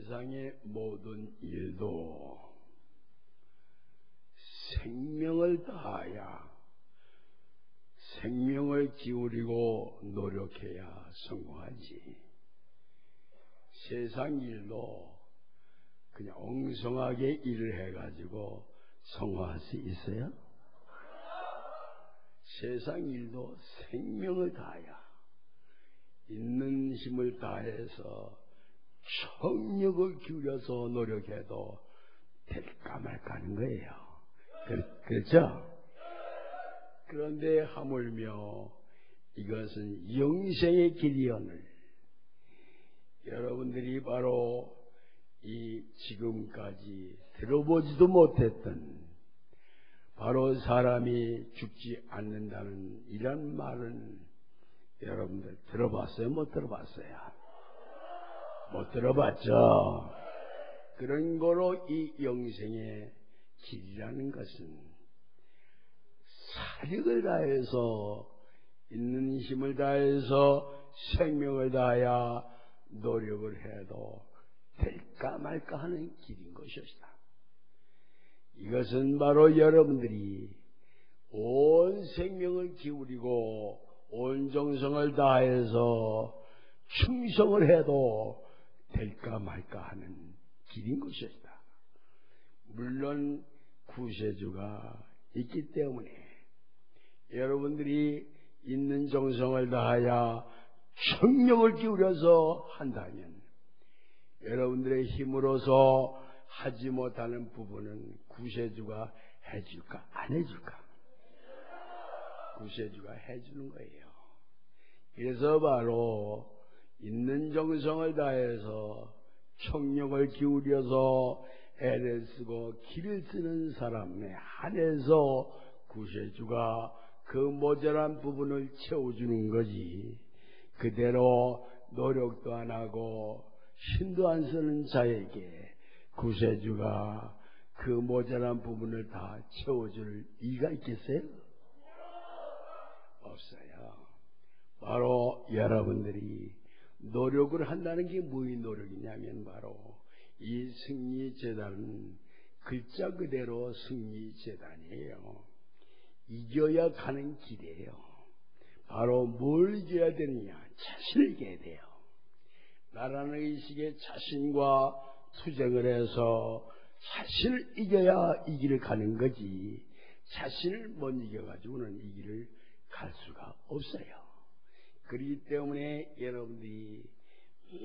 세상의 모든 일도 생명을 다하여 생명을 기울이고 노력해야 성공하지. 세상 일도 그냥 엉성하게 일을 해가지고 성공할 수 있어요? 세상 일도 생명을 다하여 있는 힘을 다해서 청력을 기울여서 노력해도 될까 말까 하는 거예요. 그렇죠? 그런데 하물며 이것은 영생의 길이오늘 여러분들이 바로 이 지금까지 들어보지도 못했던 바로 사람이 죽지 않는다는 이런 말은 여러분들 들어봤어요? 못 들어봤어요? 못 들어봤죠? 그런 거로 이 영생의 길이라는 것은 사력을 다해서 있는 힘을 다해서 생명을 다하여 노력을 해도 될까 말까 하는 길인 것이었다. 이것은 바로 여러분들이 온 생명을 기울이고 온 정성을 다해서 충성을 해도 될까 말까 하는 길인 것이었다. 물론 구세주가 있기 때문에 여러분들이 있는 정성을 다하여 청력을 기울여서 한다면 여러분들의 힘으로서 하지 못하는 부분은 구세주가 해줄까 안 해줄까? 구세주가 해주는 거예요. 그래서 바로 있는 정성을 다해서 청력을 기울여서 애를 쓰고 길을 쓰는 사람에 한해서 구세주가 그 모자란 부분을 채워주는 거지, 그대로 노력도 안 하고 힘도 안 쓰는 자에게 구세주가 그 모자란 부분을 다 채워줄 이유가 있겠어요? 없어요. 바로 여러분들이 노력을 한다는 게 무슨 노력이냐면 바로 이 승리재단은 글자 그대로 승리재단이에요. 이겨야 가는 길이에요. 바로 뭘 이겨야 되느냐? 자신을 이겨야 돼요. 나라는 의식에 자신과 투쟁을 해서 자신을 이겨야 이 길을 가는 거지, 자신을 못 이겨가지고는 이 길을 갈 수가 없어요. 그렇기 때문에 여러분들이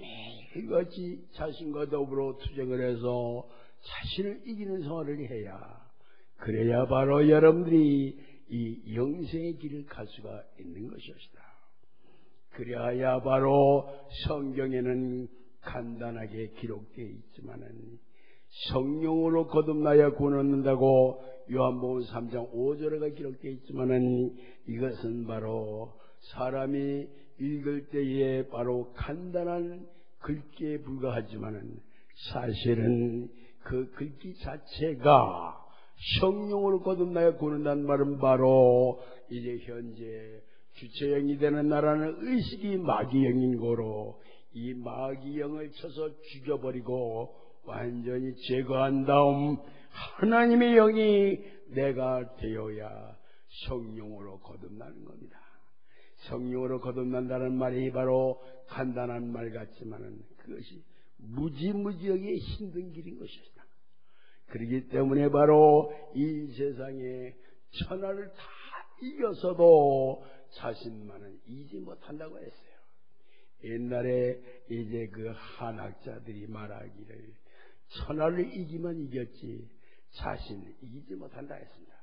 매일같이 자신과 더불어 투쟁을 해서 자신을 이기는 생활을 해야, 그래야 바로 여러분들이 이 영생의 길을 갈 수가 있는 것이었다. 그래야 바로 성경에는 간단하게 기록되어 있지만은 성령으로 거듭나야 구원 얻는다고 요한복음 3장 5절에 기록되어 있지만은 이것은 바로 사람이 읽을 때에 바로 간단한 글귀에 불과하지만은 사실은 그 글귀 자체가 성령으로 거듭나야 구원한다는 말은 바로 이제 현재 주체형이 되는 나라는 의식이 마귀형인 거로 이 마귀형을 쳐서 죽여버리고 완전히 제거한 다음 하나님의 영이 내가 되어야 성령으로 거듭나는 겁니다. 성령으로 거듭난다는 말이 바로 간단한 말 같지만은 그것이 무지무지하게 힘든 길인 것이다. 그렇기 때문에 바로 이 세상에 천하를 다 이겨서도 자신만은 이기지 못한다고 했어요. 옛날에 이제 그 한학자들이 말하기를 천하를 이기면 이겼지 자신을 이기지 못한다 했습니다.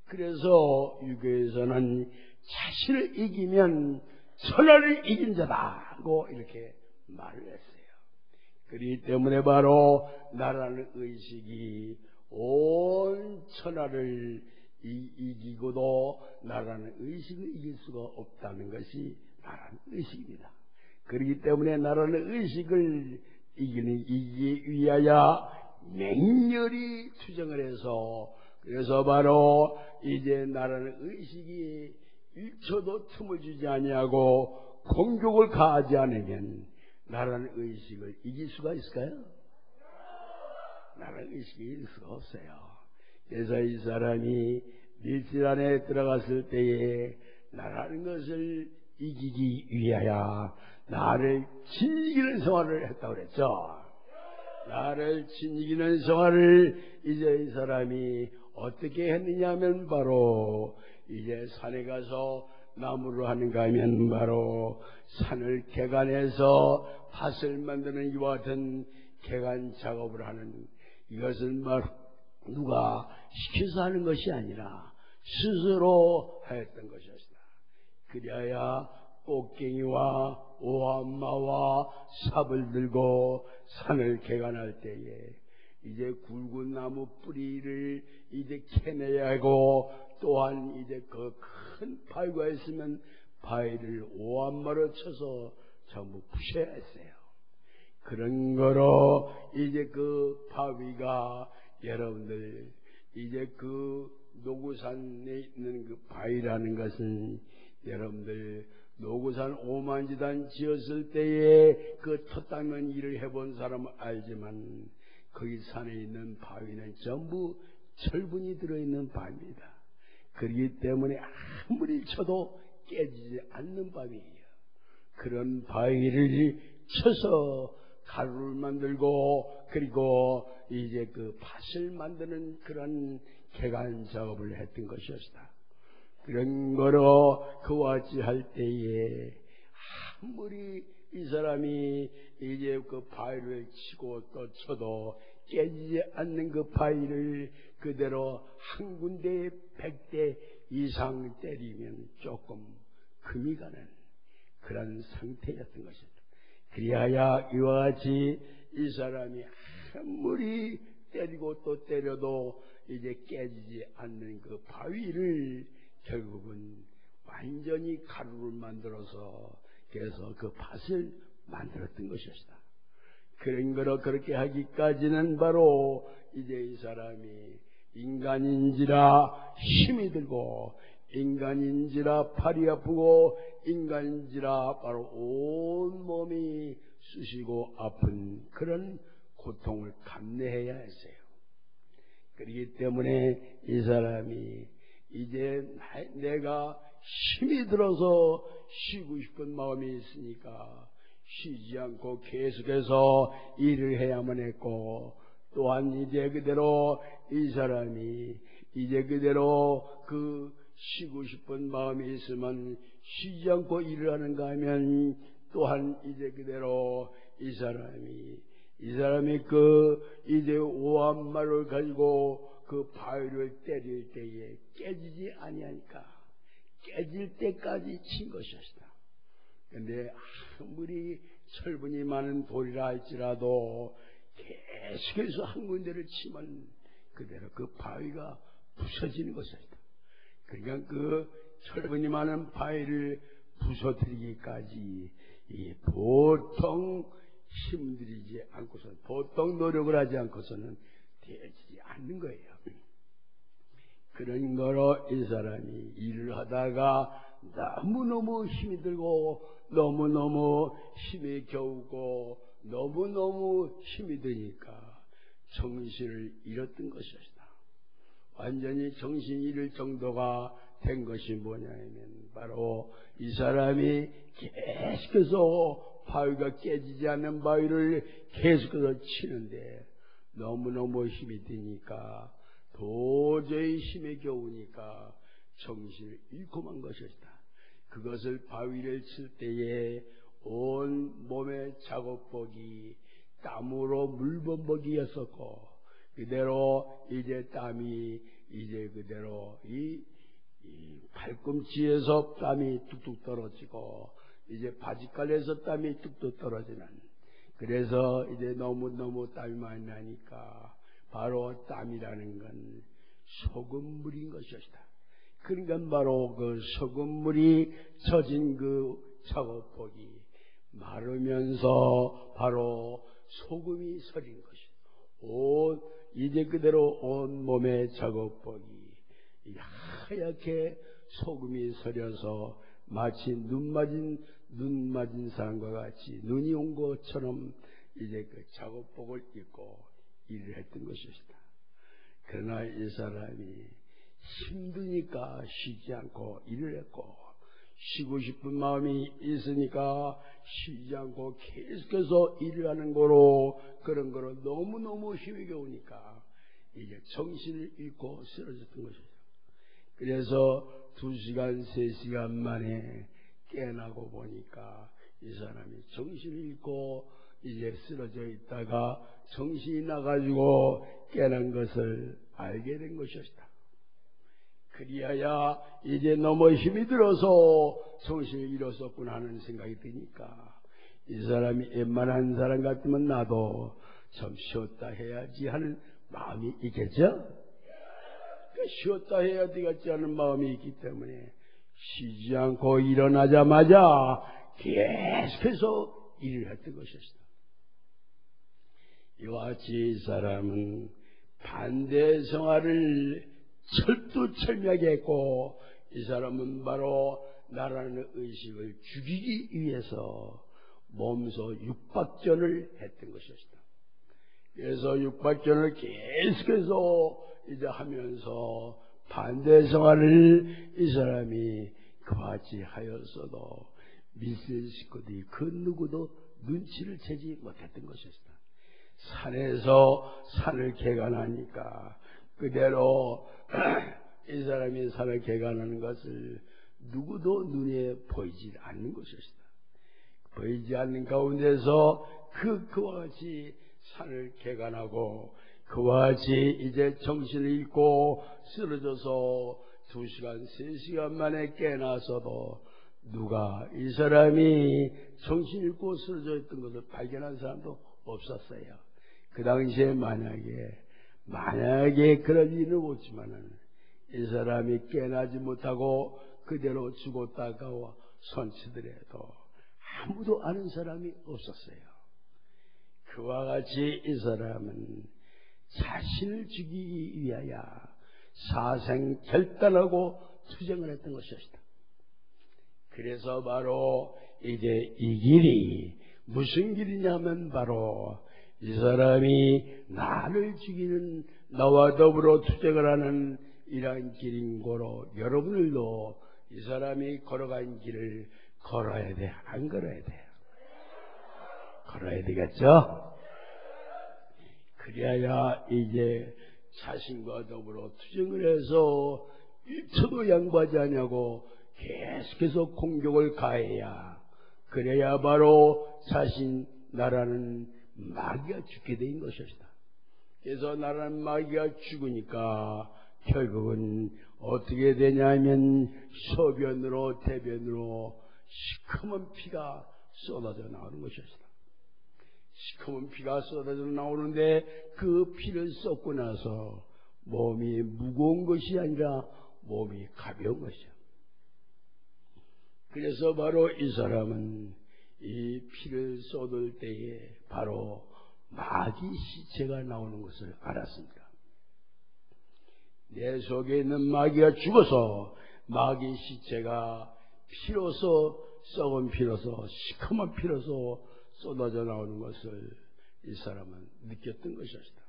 그래서 유교에서는 자신을 이기면 천하를 이긴 자다고 이렇게 말을 했어요. 그렇기 때문에 바로 나라는 의식이 온 천하를 이기고도 나라는 의식을 이길 수가 없다는 것이 나라는 의식입니다. 그렇기 때문에 나라는 의식을 이기기 위하여 맹렬히 투쟁을 해서, 그래서 바로 이제 나라는 의식이 1초도 틈을 주지 아니하고 공격을 가하지 않으면 나라는 의식을 이길 수가 있을까요? 나를 의식일 수가 없어요. 그래서 이 사람이 밀실 안에 들어갔을 때에 나라는 것을 이기기 위하여 나를 진이기는 생활을 했다고 그랬죠. 나를 진이기는 생활을 이제 이 사람이 어떻게 했느냐 하면 바로 이제 산에 가서 나무로 하는가 하면 바로 산을 개간해서 밭을 만드는 이와 같은 개간 작업을 하는, 이것은 바로 누가 시켜서 하는 것이 아니라 스스로 하였던 것이었다. 그리하여 꽃갱이와 오한마와 삽을 들고 산을 개간할 때에 이제 굵은 나무 뿌리를 이제 캐내야 하고, 또한 이제 그 큰 바위가 있으면 바위를 오한마로 쳐서 전부 부셔야 했어요. 그런 거로 이제 그 바위가 여러분들 이제 그 노구산에 있는 그 바위라는 것은 여러분들 노구산 오만지단 지었을 때에 그 터 닦는 일을 해본 사람은 알지만 거기 산에 있는 바위는 전부 철분이 들어있는 바위입니다. 그렇기 때문에 아무리 쳐도 깨지지 않는 바위예요. 그런 바위를 쳐서 가루를 만들고 그리고 이제 그 밭을 만드는 그런 개간 작업을 했던 것이었다. 그런 거로 그와 같이 할 때에 아무리 이 사람이 이제 그 바위를 치고 또 쳐도 깨지지 않는 그 바위를 그대로 한 군데에 100대 이상 때리면 조금 금이 가는 그런 상태였던 것이다. 그리하여 이와 같이 이 사람이 아무리 때리고 또 때려도 이제 깨지지 않는 그 바위를 결국은 완전히 가루를 만들어서 그래서 그 밭을 만들었던 것이었다. 그런 거로 그렇게 하기까지는 바로 이제 이 사람이 인간인지라 힘이 들고 인간인지라 팔이 아프고 인간인지라 바로 온 몸이 쑤시고 아픈 그런 고통을 감내해야 했어요. 그렇기 때문에 이 사람이 이제 내가 힘이 들어서 쉬고 싶은 마음이 있으니까 쉬지 않고 계속해서 일을 해야만 했고, 또한 이제 그대로 이 사람이 이제 그대로 그 쉬고 싶은 마음이 있으면 쉬지 않고 일을 하는가 하면 또한 이제 그대로 이 사람이 그 이제 오한말을 가지고 그 바위를 때릴 때에 깨지지 아니하니까 깨질 때까지 친 것이었다. 근데 아무리 철분이 많은 돌이라 할지라도 계속해서 한 군데를 치면 그대로 그 바위가 부서지는 것이었다. 그러니까 그 철분이 많은 바위를 부서뜨리기까지 보통 힘들이지 않고서는, 보통 노력을 하지 않고서는 되지 않는 거예요. 그런 거로 이 사람이 일을 하다가 너무너무 힘이 들고 너무너무 힘이 겨우고 너무너무 힘이 드니까 정신을 잃었던 것이었다. 완전히 정신이 잃을 정도가 된 것이 뭐냐면 바로 이 사람이 계속해서 바위가 깨지지 않는 바위를 계속해서 치는데 너무너무 힘이 드니까 도저히 힘에 겨우니까 정신을 잃고 만 것이었다. 그것을 바위를 칠 때에 온 몸의 작업복이 땀으로 물범벅이었었고 그대로 이제 땀이 이제 그대로 이 발꿈치에서 땀이 뚝뚝 떨어지고 이제 바지깔에서 땀이 뚝뚝 떨어지는, 그래서 이제 너무너무 땀이 많이 나니까 바로 땀이라는 건 소금물인 것이었다. 그러니까 바로 그 소금물이 젖은 그 작업복이 마르면서 바로 소금이 서린 것이다. 이제 그대로 온 몸의 작업복이 하얗게 소금이 서려서 마치 눈 맞은 사람과 같이 눈이 온 것처럼 이제 그 작업복을 입고 일을 했던 것이었다. 그러나 이 사람이 힘드니까 쉬지 않고 일을 했고, 쉬고 싶은 마음이 있으니까 쉬지 않고 계속해서 일을 하는 거로, 그런 거로 너무너무 힘이 겨우니까 이제 정신을 잃고 쓰러졌던 것이죠. 그래서 2시간, 3시간 만에 깨어나고 보니까 이 사람이 정신을 잃고 이제 쓰러져 있다가 정신이 나가지고 깨어난 것을 알게 된 것이었다. 그리하여 이제 너무 힘이 들어서 정신을 잃었었구나 하는 생각이 드니까, 이 사람이 웬만한 사람 같으면 나도 좀 쉬었다 해야지 하는 마음이 있겠죠? 쉬었다 해야 되겠지 하는 마음이 있기 때문에 쉬지 않고 일어나자마자 계속해서 일을 했던 것이었다. 이와 같이 이 사람은 반대 생활을 철두철미하게 했고, 이 사람은 바로 나라는 의식을 죽이기 위해서 몸소 육박전을 했던 것이었다. 그래서 육박전을 계속해서 이제 하면서 반대 생활을 이 사람이 그와 같이 하였어도 미스의 식구들이 그 누구도 눈치를 채지 못했던 것이었다. 산에서 산을 개간하니까 그대로 이 사람이 산을 개간하는 것을 누구도 눈에 보이지 않는 것이었다. 보이지 않는 가운데서 그와 같이 산을 개간하고 그와 같이 이제 정신을 잃고 쓰러져서 2시간, 3시간 만에 깨어나서도 누가 이 사람이 정신 잃고 쓰러져 있던 것을 발견한 사람도 없었어요. 그 당시에 만약에 그런 일은 없지만은 이 사람이 깨어나지 못하고 그대로 죽었다가 손치더라도 아무도 아는 사람이 없었어요. 그와 같이 이 사람은 자신을 죽이기 위하여 사생 결단하고 투쟁을 했던 것이었다. 그래서 바로 이제 이 길이 무슨 길이냐면 바로 이 사람이 나를 죽이는, 나와 더불어 투쟁을 하는 이러한 길인 거로 여러분들도 이 사람이 걸어간 길을 걸어야 돼, 안 걸어야 돼요? 걸어야 되겠죠? 그래야 이제 자신과 더불어 투쟁을 해서 1초도 양보하지 않냐고 계속해서 공격을 가해야, 그래야 바로 자신 나라는 마귀가 죽게 된 것이었다. 그래서 나라는 마귀가 죽으니까 결국은 어떻게 되냐면 소변으로 대변으로 시커먼 피가 쏟아져 나오는 것이었다. 시커먼 피가 쏟아져 나오는데 그 피를 쏟고 나서 몸이 무거운 것이 아니라 몸이 가벼운 것이야. 그래서 바로 이 사람은 이 피를 쏟을 때에 바로 마귀 시체가 나오는 것을 알았습니다. 내 속에 있는 마귀가 죽어서 마귀 시체가 피로서, 썩은 피로서, 시커먼 피로서 쏟아져 나오는 것을 이 사람은 느꼈던 것이었다.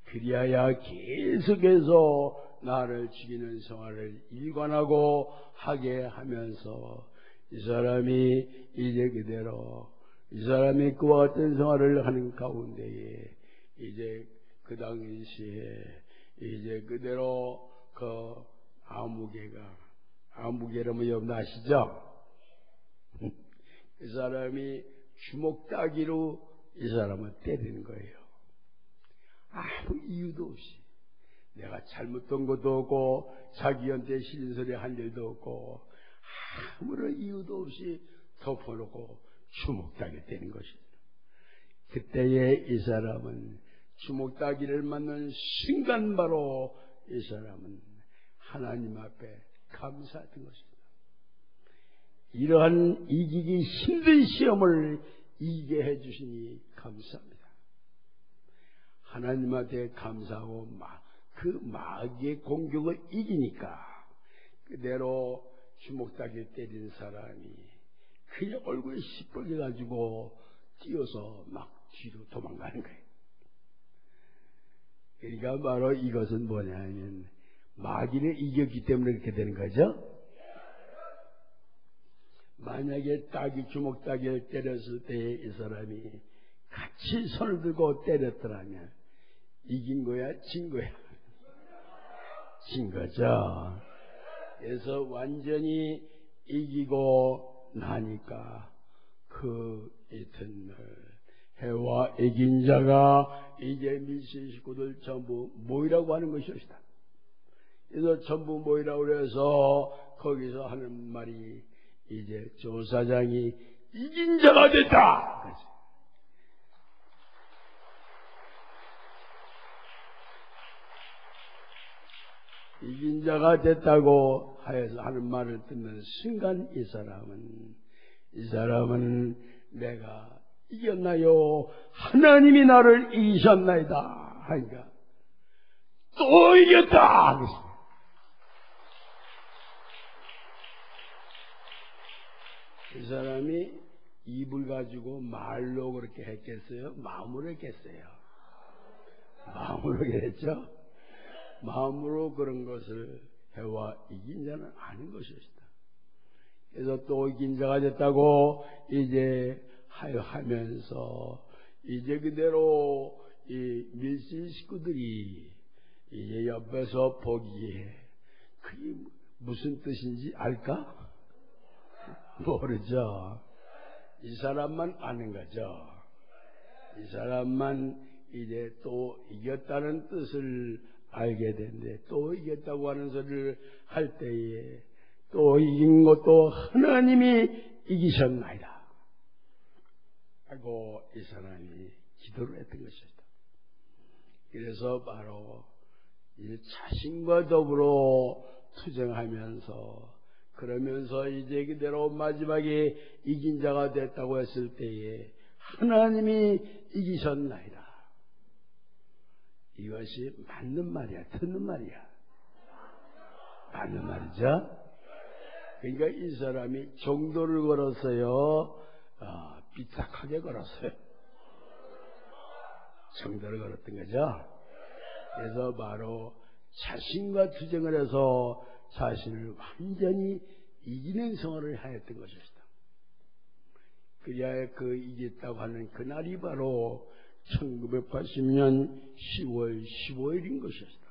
그리하여 계속해서 나를 죽이는 생활을 일관하고 하게 하면서 이 사람이 이제 그대로 이 사람이 그와 같은 생활을 하는 가운데에 이제 그 당시에 이제 그대로 그 아무개라면 여러분 아시죠? 이 사람이 주먹 따기로 이 사람을 때리는 거예요. 아무 이유도 없이. 내가 잘못한 것도 없고 자기한테 싫은 소리 한 일도 없고 아무런 이유도 없이 덮어놓고 주먹 따기 때리는 것입니다. 그때에 이 사람은 주먹 따기를 맞는 순간 바로 이 사람은 하나님 앞에 감사했던 것입니다. 이러한 이기기 힘든 시험을 이기게 해주시니 감사합니다. 하나님한테 감사하고 그 마귀의 공격을 이기니까 그대로 주먹 따기 때린 사람이 그냥 얼굴이 시뻘게 가지고 뛰어서 막 뒤로 도망가는 거예요. 그러니까 바로 이것은 뭐냐 하면 마귀를 이겼기 때문에 그렇게 되는 거죠. 만약에 주먹따기를 때렸을 때에 이 사람이 같이 손을 들고 때렸더라면 이긴 거야, 진 거야? 진 거죠. 그래서 완전히 이기고 나니까 그 이튿날 해와 이긴 자가 이제 밀실 식구들 전부 모이라고 하는 것이었다. 그래서 전부 모이라고 그래서 거기서 하는 말이 이제 조사장이 이긴 자가 됐다. 이긴 자가 됐다고 하여서 하는 말을 듣는 순간 이 사람은 내가 이겼나요? 하나님이 나를 이기셨나이다. 하니까 또 이겼다. 이 사람이 입을 가지고 말로 그렇게 했겠어요? 마음으로 했겠어요? 마음으로 그랬죠? 마음으로 그런 것을 해와 이긴 자는 아는 것이었다. 그래서 또 이긴 자가 됐다고 이제 하면서 이제 그대로 이 밀실 식구들이 이제 옆에서 보기에 그게 무슨 뜻인지 알까? 모르죠. 이 사람만 아는 거죠. 이 사람만 이제 또 이겼다는 뜻을 알게 되는데, 또 이겼다고 하는 소리를 할 때에 또 이긴 것도 하나님이 이기셨나이다 하고 이 사람이 기도를 했던 것이었다. 그래서 바로 이 자신과 더불어 투쟁하면서 그러면서 이제 그대로 마지막에 이긴 자가 됐다고 했을 때에 하나님이 이기셨나이다. 이것이 맞는 말이야, 듣는 말이야? 맞는 말이죠? 그러니까 이 사람이 정도를 걸었어요? 삐딱하게 걸었어요. 정도를 걸었던 거죠. 그래서 바로 자신과 투쟁을 해서 자신을 완전히 이기는 생활을 하였던 것이었다. 그래야 그 이겼다고 하는 그날이 바로 1980년 10월 15일인 것이었다.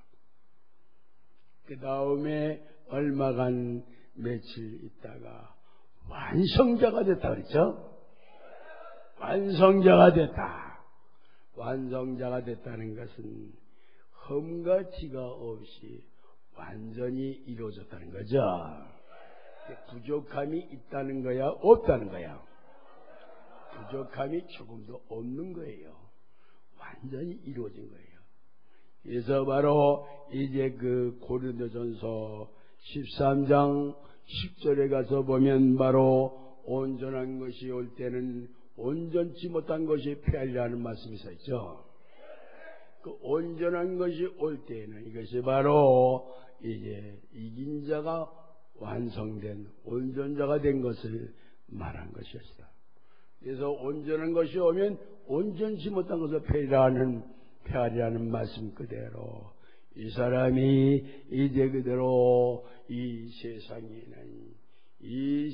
그 다음에 얼마간 며칠 있다가 완성자가 됐다 그랬죠? 완성자가 됐다. 완성자가 됐다는 것은 흠과 티가 없이 완전히 이루어졌다는 거죠. 부족함이 있다는 거야, 없다는 거야? 부족함이 조금도 없는 거예요. 완전히 이루어진 거예요. 그래서 바로 이제 그 고린도전서 13장 10절에 가서 보면 바로 온전한 것이 올 때는 온전치 못한 것이 폐하리라는 말씀이 써 있죠. 그 온전한 것이 올 때에는 이것이 바로 이제 이긴 자가 완성된 온전자가 된 것을 말한 것이었다. 그래서 온전한 것이 오면 온전치 못한 것을 폐하리라는 말씀 그대로 이 사람이 이제 그대로 이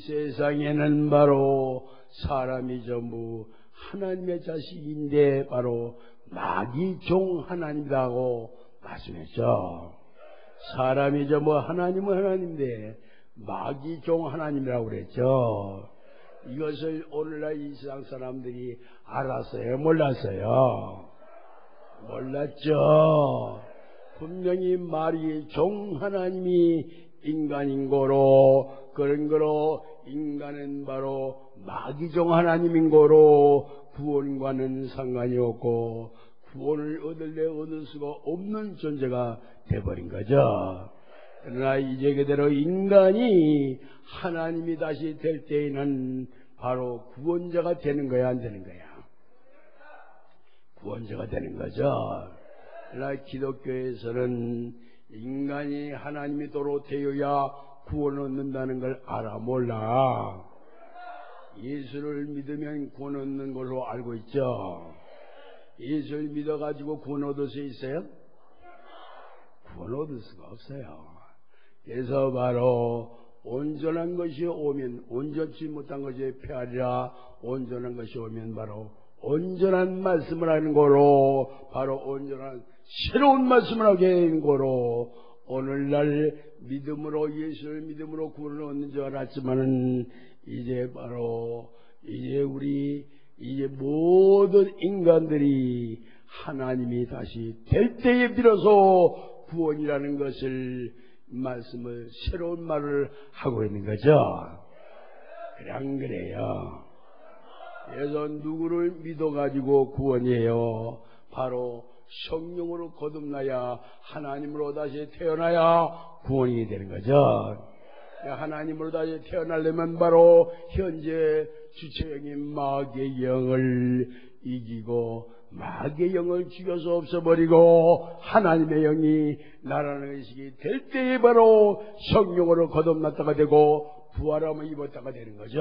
세상에는 바로 사람이 전부 하나님의 자식인데 바로 마귀 종 하나님이라고 말씀했죠. 사람이 전부 하나님은 하나님인데 마귀 종 하나님이라고 그랬죠. 이것을 오늘날 이 세상 사람들이 알았어요? 몰랐어요? 몰랐죠. 분명히 마귀 종 하나님이 인간인 거로, 그런 거로 인간은 바로 마귀 종 하나님인 거로 구원과는 상관이 없고 구원을 얻을 수가 없는 존재가 돼버린 거죠. 그러나 이제 그대로 인간이 하나님이 다시 될 때에는 바로 구원자가 되는 거야, 안 되는 거야? 구원자가 되는 거죠. 그러나 기독교에서는 인간이 하나님이 도로 되어야 구원을 얻는다는 걸 알아, 몰라? 예수를 믿으면 구원 얻는 걸로 알고 있죠. 예수를 믿어가지고 구원 얻을 수 있어요? 구원 얻을 수가 없어요. 그래서 바로 온전한 것이 오면 온전치 못한 것이 폐하리라. 온전한 것이 오면 바로 온전한 말씀을 하는 거로, 바로 온전한 새로운 말씀을 하게 되는 거로, 오늘날 믿음으로 예수를 믿음으로 구원을 얻는 줄 알았지만은 이제 바로 우리 모든 인간들이 하나님이 다시 될 때에 비로소 구원이라는 것을 말씀을 새로운 말을 하고 있는 거죠. 그래 안 그래요? 그래서 누구를 믿어가지고 구원이에요? 바로 성령으로 거듭나야, 하나님으로 다시 태어나야 구원이 되는 거죠. 하나님으로 다시 태어나려면 바로 현재 주체형인 마귀의 영을 이기고 마귀의 영을 죽여서 없애버리고 하나님의 영이 나라는 의식이 될 때에 바로 성령으로 거듭났다가 되고 부활함을 입었다가 되는 거죠.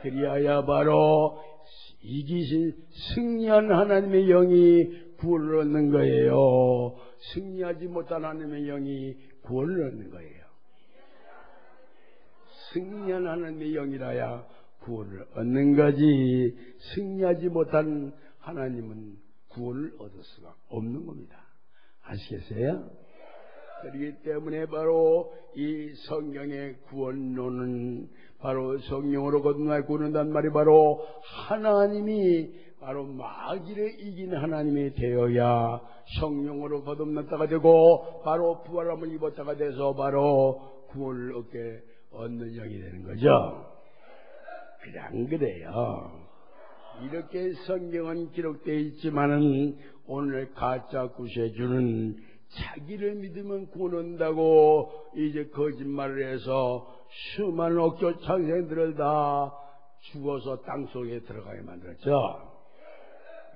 그리하여 바로 이기신 승리한 하나님의 영이 구원을 얻는 거예요. 승리하지 못한 하나님의 영이 구원을 얻는 거예요. 승리한 하나님의 영이라야 구원을 얻는 거지, 승리하지 못한 하나님은 구원을 얻을 수가 없는 겁니다. 아시겠어요? 그렇기 때문에 바로 이 성경의 구원론은 바로 성령으로 거듭나 구원한단 말이 바로 하나님이 바로 마귀를 이긴 하나님이 되어야 성령으로 거듭났다가 되고 바로 부활함을 입었다가 돼서 바로 구원을 얻는 영이 되는 거죠. 그래 안 그래요? 이렇게 성경은 기록되어 있지만은 오늘 가짜 구세주는 자기를 믿으면 구원 얻는다고 이제 거짓말을 해서 수많은 억조 창생들을 다 죽어서 땅속에 들어가게 만들었죠.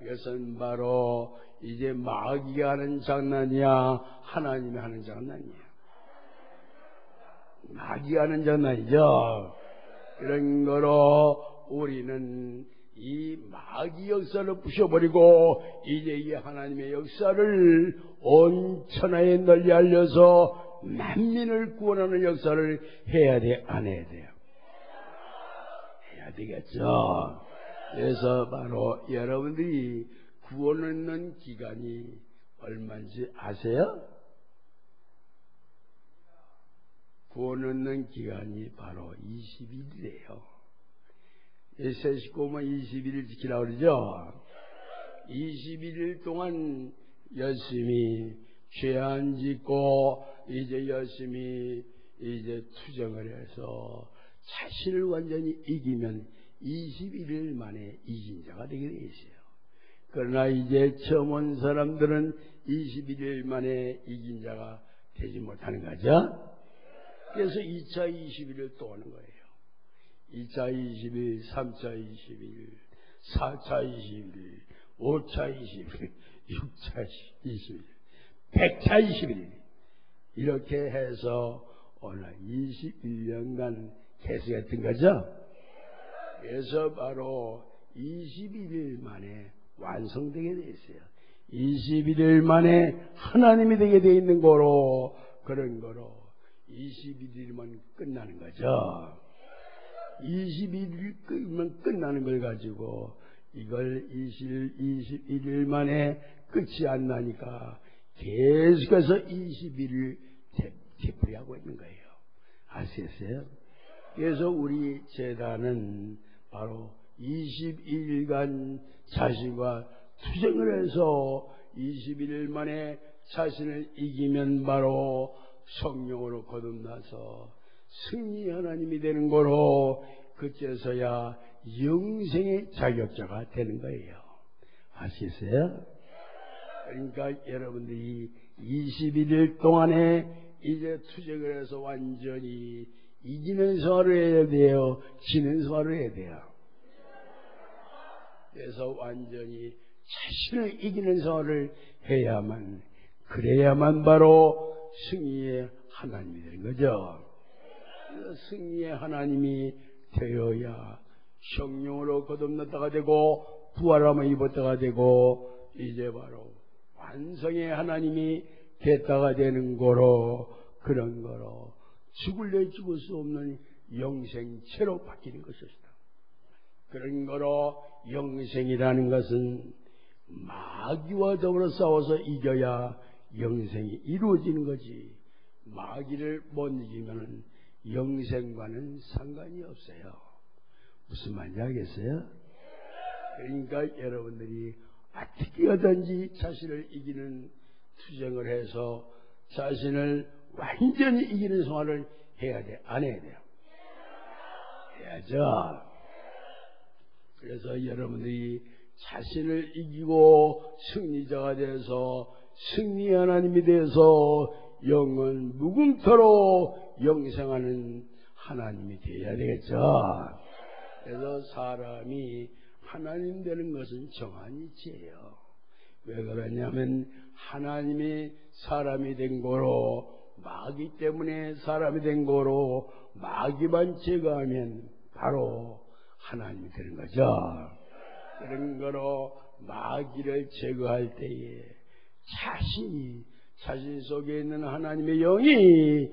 이것은 바로 이제 마귀가 하는 장난이야, 하나님이 하는 장난이야? 마귀가 하는 장난이죠. 그런 거로 우리는 이 마귀 역사를 부셔버리고 이제 이 하나님의 역사를 온 천하에 널리 알려서 만민을 구원하는 역사를 해야 돼, 안 해야 돼요? 해야 되겠죠. 그래서 바로 여러분들이 구원 얻는 기간이 얼마인지 아세요? 구원 얻는 기간이 바로 20일이래요. 세 식구면 21일 지키라고 그러죠. 21일 동안 열심히 죄 안 짓고 이제 열심히 이제 투정을 해서 자신을 완전히 이기면 21일 만에 이긴 자가 되게 돼 있어요. 그러나 이제 처음 온 사람들은 21일 만에 이긴 자가 되지 못하는 거죠. 그래서 2차 21을 또 하는 거예요. 2차 21, 3차 21, 4차 21, 5차 21, 6차 21, 100차 21 이렇게 해서 오늘 21년간 계속했던 거죠. 그래서 바로 21일 만에 완성되게 되어 있어요. 21일 만에 하나님이 되게 되어 있는 거로, 그런 거로 21일만 끝나는 거죠. 21일만 끝나는 걸 가지고 이걸 21일 만에 끝이 안 나니까 계속해서 21일 되풀이하고 있는 거예요. 아시겠어요? 그래서 우리 제단은 바로 21일간 자신과 투쟁을 해서 21일 만에 자신을 이기면 바로 성령으로 거듭나서 승리 하나님이 되는 거로 그때서야 영생의 자격자가 되는 거예요. 아시겠어요? 그러니까 여러분들이 21일 동안에 이제 투쟁을 해서 완전히 이기는 생활을 해야 돼요? 지는 생활을 해야 돼요? 그래서 완전히 자신을 이기는 생활을 해야만, 그래야만 바로 승리의 하나님이 되는 거죠. 승리의 하나님이 되어야 성령으로 거듭났다가 되고 부활함을 입었다가 되고 이제 바로 완성의 하나님이 됐다가 되는 거로, 그런 거로 죽을래 죽을 수 없는 영생체로 바뀌는 것이다. 그런 거로 영생이라는 것은 마귀와 더불어 싸워서 이겨야 영생이 이루어지는 거지. 마귀를 못 이기면 영생과는 상관이 없어요. 무슨 말인지 알겠어요? 그러니까 여러분들이 어떻게 하든지 자신을 이기는 투쟁을 해서 자신을 완전히 이기는 생활을 해야 돼. 안 해야 돼요? 해야죠. 그래서 여러분들이 자신을 이기고 승리자가 돼서 승리 하나님이 돼서 영원 무궁토록 영생하는 하나님이 되어야 되겠죠. 그래서 사람이 하나님 되는 것은 정한 이치예요. 왜 그러냐면 하나님이 사람이 된 거로, 마귀 때문에 사람이 된 거로, 마귀만 제거하면 바로 하나님이 되는 거죠. 그런 거로 마귀를 제거할 때에 자신 속에 있는 하나님의 영이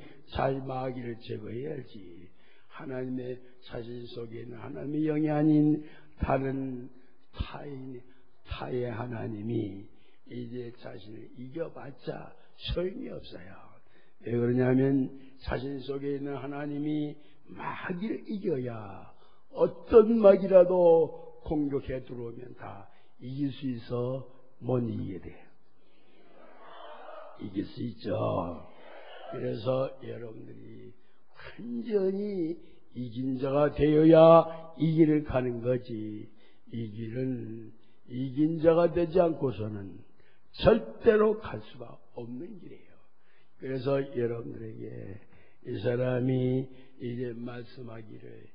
마귀를 제거해야지. 하나님의 자신 속에 있는 하나님의 영이 아닌 다른 타의 하나님이 이제 자신을 이겨봤자 소용이 없어요. 왜 그러냐면 자신 속에 있는 하나님이 마귀를 이겨야 어떤 마귀라도 공격해 들어오면 다 이길 수 있어. 못 이기게 돼요. 이길 수 있죠. 그래서 여러분들이 완전히 이긴 자가 되어야 이 길을 가는 거지. 이 길은 이긴 자가 되지 않고서는 절대로 갈 수가 없는 길이에요. 그래서 여러분들에게 이 사람이 이제 말씀하기를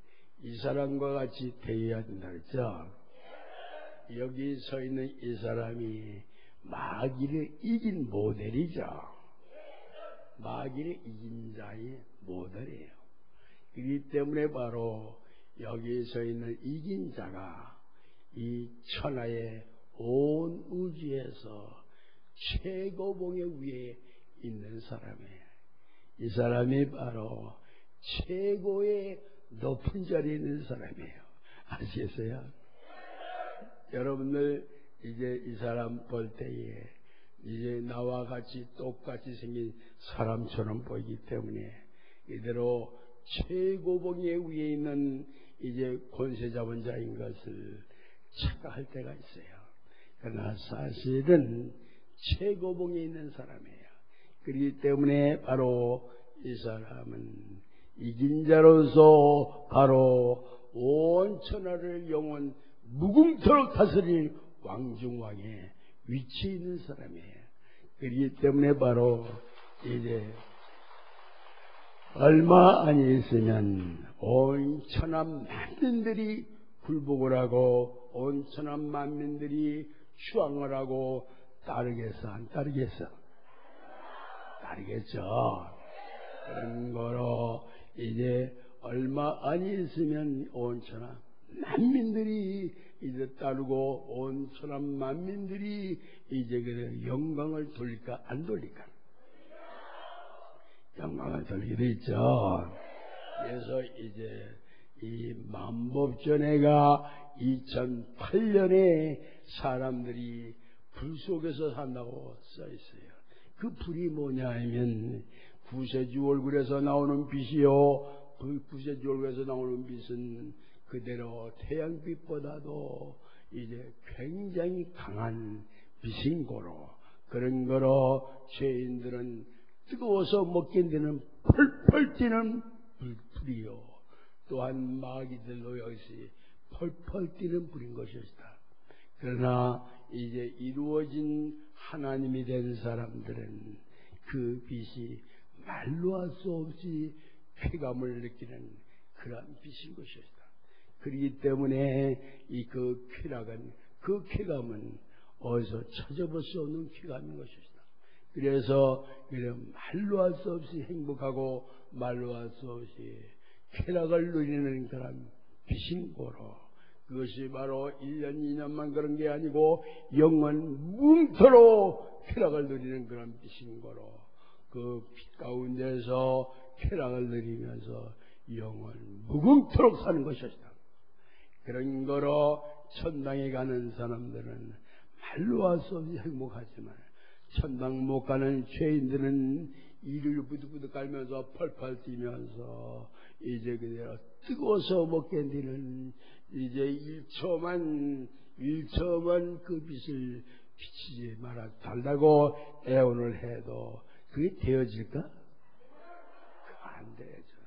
이 사람과 같이 되어야 된다 그랬죠. 여기 서 있는 이 사람이 마귀를 이긴 모델이죠. 마귀를 이긴 자의 모델이에요. 그렇기 때문에 바로 여기 서 있는 이긴 자가 이 천하의 온 우주에서 최고봉의 위에 있는 사람이에요. 이 사람이 바로 최고의 높은 자리에 있는 사람이에요. 아시겠어요? 여러분들 이제 이 사람 볼 때에 이제 나와 같이 똑같이 생긴 사람처럼 보이기 때문에 이대로 최고봉의 위에 있는 이제 권세 잡은 자인 것을 착각할 때가 있어요. 그러나 사실은 최고봉에 있는 사람이에요. 그렇기 때문에 바로 이 사람은 이긴 자로서 바로 온 천하를 영원 무궁토록 다스릴 왕중왕의 위치에 있는 사람이에요. 그렇기 때문에 바로 이제 얼마 안 있으면 온 천하 만민들이 굴복을 하고 온 천하 만민들이 추앙을 하고 따르겠어 안 따르겠어? 따르겠죠. 그런 거로 이제 얼마 안 있으면 온 천하 만민들이 이제 따르고 온 천하 만민들이 이제 그 영광을 돌릴까 안 돌릴까? 영광을 돌리게 돼 있죠. 그래서 이제 이 만법전해가 2008년에 사람들이 불 속에서 산다고 써 있어요. 그 불이 뭐냐 하면 구세주 얼굴에서 나오는 빛이요. 그 구세주 얼굴에서 나오는 빛은 그대로 태양빛보다도 이제 굉장히 강한 빛인 거로, 그런 거로 죄인들은 뜨거워서 못 견디는 펄펄 뛰는 불이요. 또한 마귀들도 역시 펄펄 뛰는 불인 것이다. 그러나 이제 이루어진 하나님이 된 사람들은 그 빛이 말로 할 수 없이 쾌감을 느끼는 그러한 빛인 것이다. 그렇기 때문에 그 쾌락은, 그 쾌감은 어디서 찾아볼 수 없는 쾌감인 것이다. 그래서 말로 할 수 없이 행복하고 말로 할 수 없이 쾌락을 누리는 그런 빛인 거로, 그것이 바로 1년, 2년만 그런 게 아니고 영원 뭉토록 쾌락을 누리는 그런 빛인 거로 그 빛 가운데서 쾌락을 누리면서 영원 무궁토록 사는 것이었다. 그런 거로 천당에 가는 사람들은 말로 할 수 없이 행복하지만 천당 못 가는 죄인들은 이를 부득부득 깔면서 펄펄 뛰면서 이제 그대로 뜨거워서 못 견디는 이제 1초만 그 빛을 비치지 말아 달라고 애원을 해도 그게 되어질까? 안 되죠.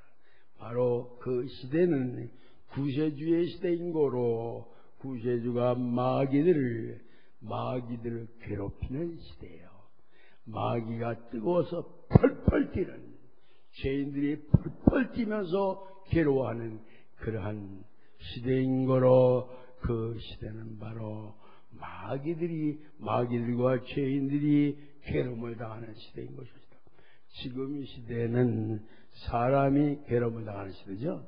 바로 그 시대는 구세주의 시대인 거로 구세주가 마귀들을 괴롭히는 시대예요. 마귀가 뜨거워서 펄펄 뛰는 죄인들이 펄펄 뛰면서 괴로워하는 그러한 시대인 거로 그 시대는 바로 마귀들과 죄인들이 괴로움을 당하는 시대인 것입니다. 지금 이 시대는 사람이 괴로움을 당하는 시대죠.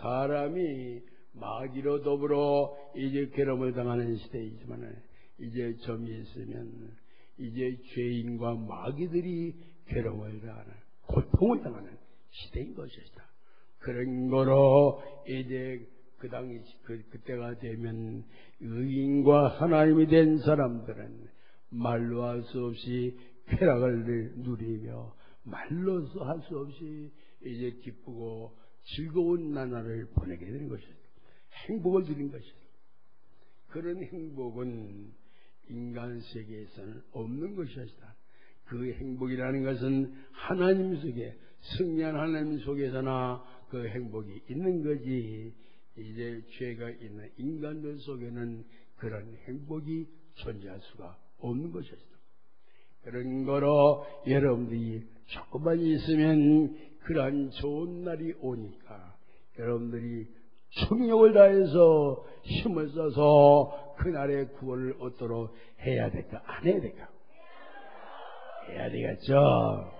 사람이 마귀로 더불어 이제 괴로움을 당하는 시대이지만 이제 좀 있으면 이제 죄인과 마귀들이 괴로움을 당하는 고통을 당하는 시대인 것이다. 그런 거로 이제 그 당시 그때가 되면 의인과 하나님이 된 사람들은 말로 할 수 없이 쾌락을 누리며 말로서 할 수 없이 이제 기쁘고 즐거운 나날을 보내게 되는 것이다. 행복을 누린 것이다. 그런 행복은 인간 세계에서는 없는 것이다. 그 행복이라는 것은 하나님 속에 승리한 하나님 속에서나 그 행복이 있는 거지. 이제 죄가 있는 인간들 속에는 그런 행복이 존재할 수가 없는 것이다. 그런 거로 여러분들이 조금만 있으면 그러한 좋은 날이 오니까 여러분들이 충력을 다해서 힘을 써서 그날의 구원을 얻도록 해야 될까? 안 해야 될까? 해야 되겠죠?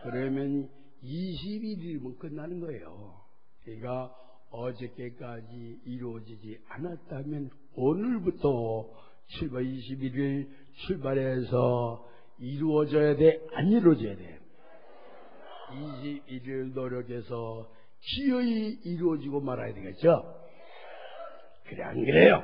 그러면 21일이면 끝나는 거예요. 그러니까 어저께까지 이루어지지 않았다면 오늘부터 7월 21일 출발해서 이루어져야 돼? 안 이루어져야 돼? 21일 노력해서 기어이 이루어지고 말아야 되겠죠? 그래 안 그래요?